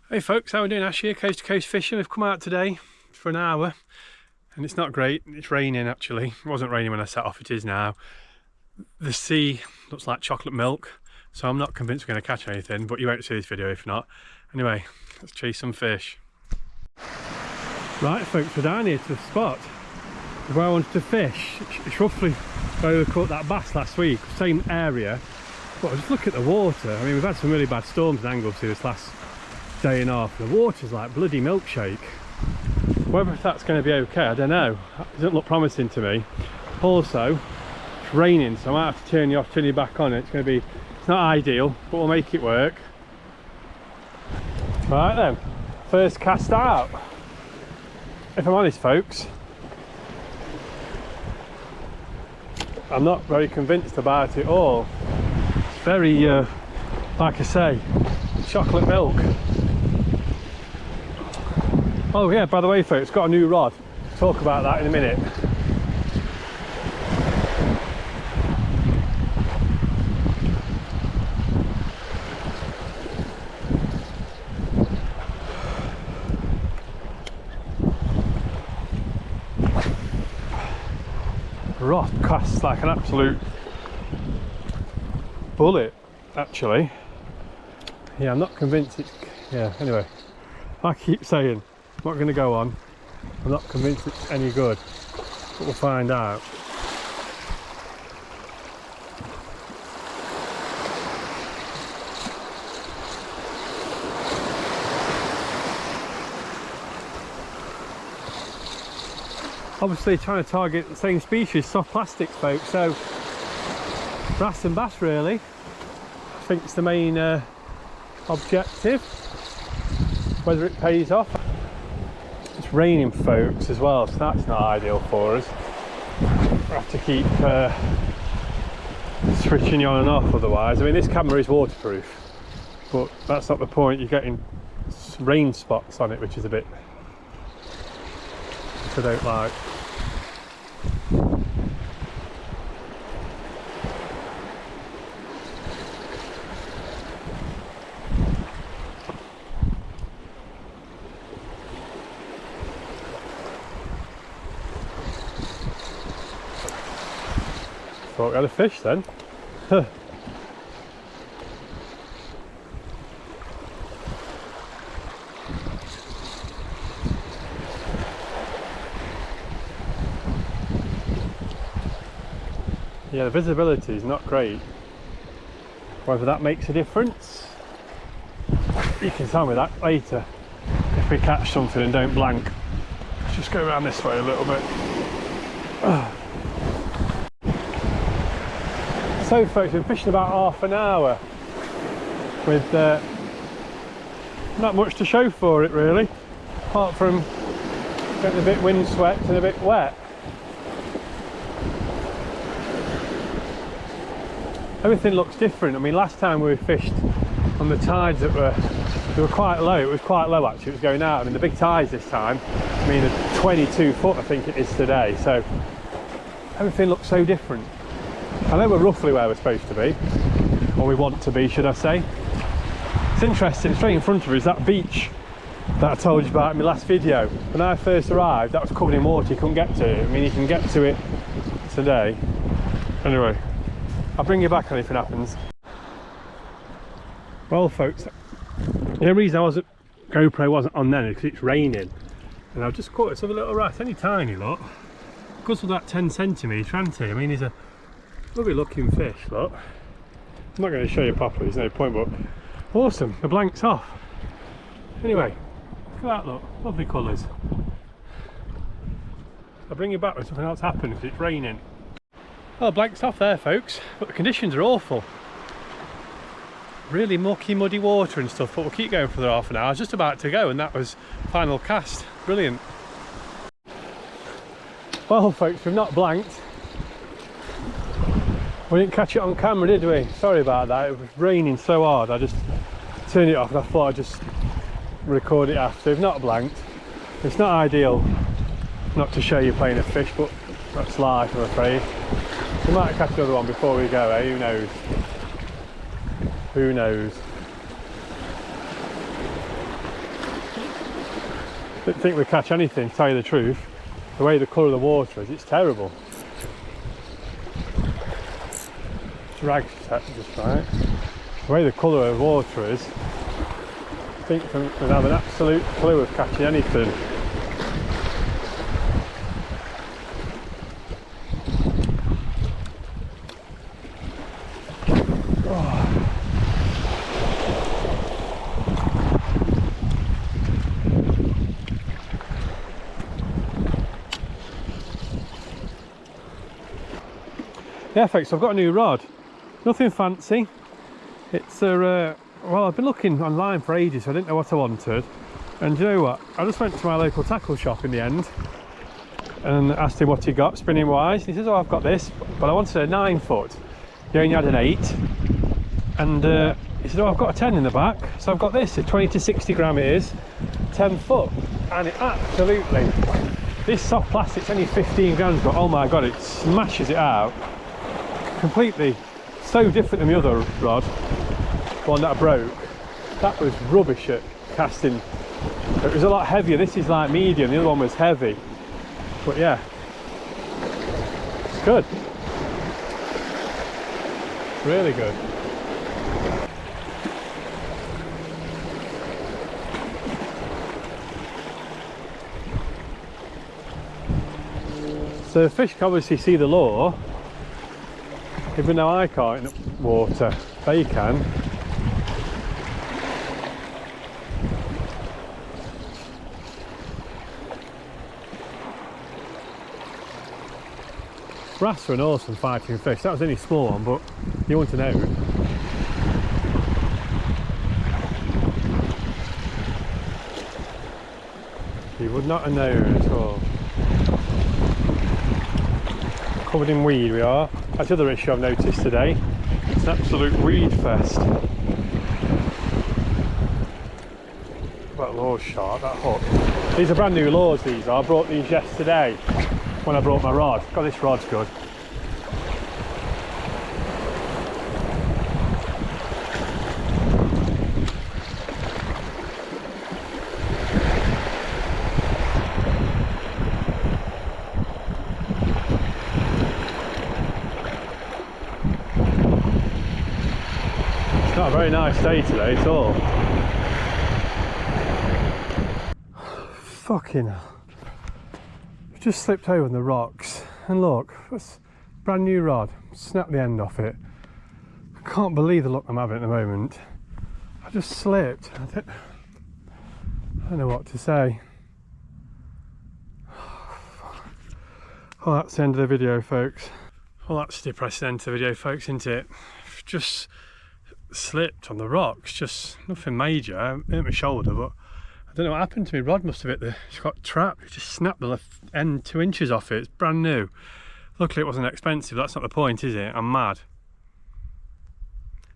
Hey folks, how are we doing? Ash here, Coast to Coast Fishing. We've come out today for an hour and it's not great. It's raining actually. It wasn't raining when I set off, it is now. The sea looks like chocolate milk, so I'm not convinced we're going to catch anything, but you won't see this video if not. Anyway, let's chase some fish. Right folks, we're down here to the spot where I wanted to fish. It's roughly where we caught that bass last week, same area. But just look at the water. I mean, we've had some really bad storms in Anglesey this last day and a half. The water's like bloody milkshake. Whether that's going to be okay, I don't know. It doesn't look promising to me. Also, it's raining, so I might have to turn you off, turn you back on. It's not ideal, but we'll make it work. Right then, first cast out. If I'm honest folks, I'm not very convinced about it all. It's very, like I say, chocolate milk. Oh yeah, by the way folks, got a new rod. Talk about that in a minute. Rod casts like an absolute bullet actually. Yeah, I'm not convinced it's, yeah, anyway, I keep saying I'm not going to go on. I'm not convinced it's any good, but we'll find out. Obviously trying to target the same species, soft plastics folks, so brass and bass really, I think it's the main objective. Whether it pays off. It's raining folks as well, so that's not ideal for us. We'll have to keep switching you on and off otherwise. I mean, this camera is waterproof, but that's not the point. You're getting rain spots on it, which is a bit, which I don't like. Thought we had a fish then. Yeah, the visibility is not great. Whether that makes a difference, you can tell me that later if we catch something and don't blank. Let's just go around this way a little bit. So folks, we've been fishing about half an hour with not much to show for it really, apart from getting a bit windswept and a bit wet. Everything looks different. I mean, last time we fished on the tides that were quite low. It was quite low actually, it was going out. I mean, the big tides this time, I mean, a 22 foot I think it is today, so everything looks so different. I know we're roughly where we're supposed to be, or we want to be, should I say. It's interesting, straight in front of us is that beach that I told you about in my last video. When I first arrived, that was covered in water, you couldn't get to it. I mean, you can get to it today. Anyway, I'll bring you back on if it happens. Well folks, the only reason GoPro wasn't on then is because it's raining. And I've just caught this other little rat, only tiny, look. Because of that 10 centimetre, hasn't he? I mean, he's a lovely looking fish, look. I'm not going to show you properly, there's no point, but awesome, the blank's off. Anyway, look at that, look, lovely colours. I'll bring you back when something else happens because it's raining. Well, blank's off there folks, but the conditions are awful. Really mucky, muddy water and stuff, but we'll keep going for the half an hour. I was just about to go and that was final cast. Brilliant. Well folks, we've not blanked. We didn't catch it on camera, did we? Sorry about that, it was raining so hard I just turned it off and I thought I'd just record it after. We've not blanked. It's not ideal not to show you playing a fish, but that's life I'm afraid. We might catch another one before we go, eh? Who knows? Who knows? Didn't think we'd catch anything, to tell you the truth. The way the colour of the water is, it's terrible. Drag's set just right. The way the colour of the water is, I think we'd have an absolute clue of catching anything. Yeah, folks, I've got a new rod. Nothing fancy. It's a well, I've been looking online for ages, so I didn't know what I wanted. And do you know what? I just went to my local tackle shop in the end and asked him what he got, spinning wise. And he says, "Oh, I've got this, but I wanted a 9 foot. He only had an 8." And he said, "Oh, I've got a 10 in the back, so I've got this. It's 20 to 60 gram. It is 10 foot, and it absolutely. This soft plastic's only 15 grams, but oh my god, it smashes it out." Completely so different than the other rod, the one that I broke. That was rubbish at casting. It was a lot heavier. This is like medium, the other one was heavy. But yeah, it's good. Really good. So the fish can obviously see the lure. Even though I can't in the water, they can. Brass are an awesome fighting fish. That was only a small one, but you want to know. You would not have known at all. Covered in weed we are. That's the other issue I've noticed today. It's an absolute weed fest. That lure's sharp, that hook. These are brand new lures, these are. I brought these yesterday when I brought my rod. God, this rod's good. Not a very nice day today at all. Fucking hell. Just slipped over on the rocks and look, that's a brand new rod. Snapped the end off it. I can't believe the luck I'm having at the moment. I just slipped. I don't know what to say. Well, that's the end of the video, folks. Well, that's the depressing end to the video, folks, isn't it? Just slipped on the rocks, just nothing major. I hit my shoulder, but I don't know what happened to me. Rod must have hit it's got trapped. It just snapped the left end 2 inches off it. It's brand new. Luckily it wasn't expensive. That's not the point, is it? I'm mad.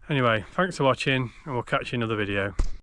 Anyway, thanks for watching, and we'll catch you in another video.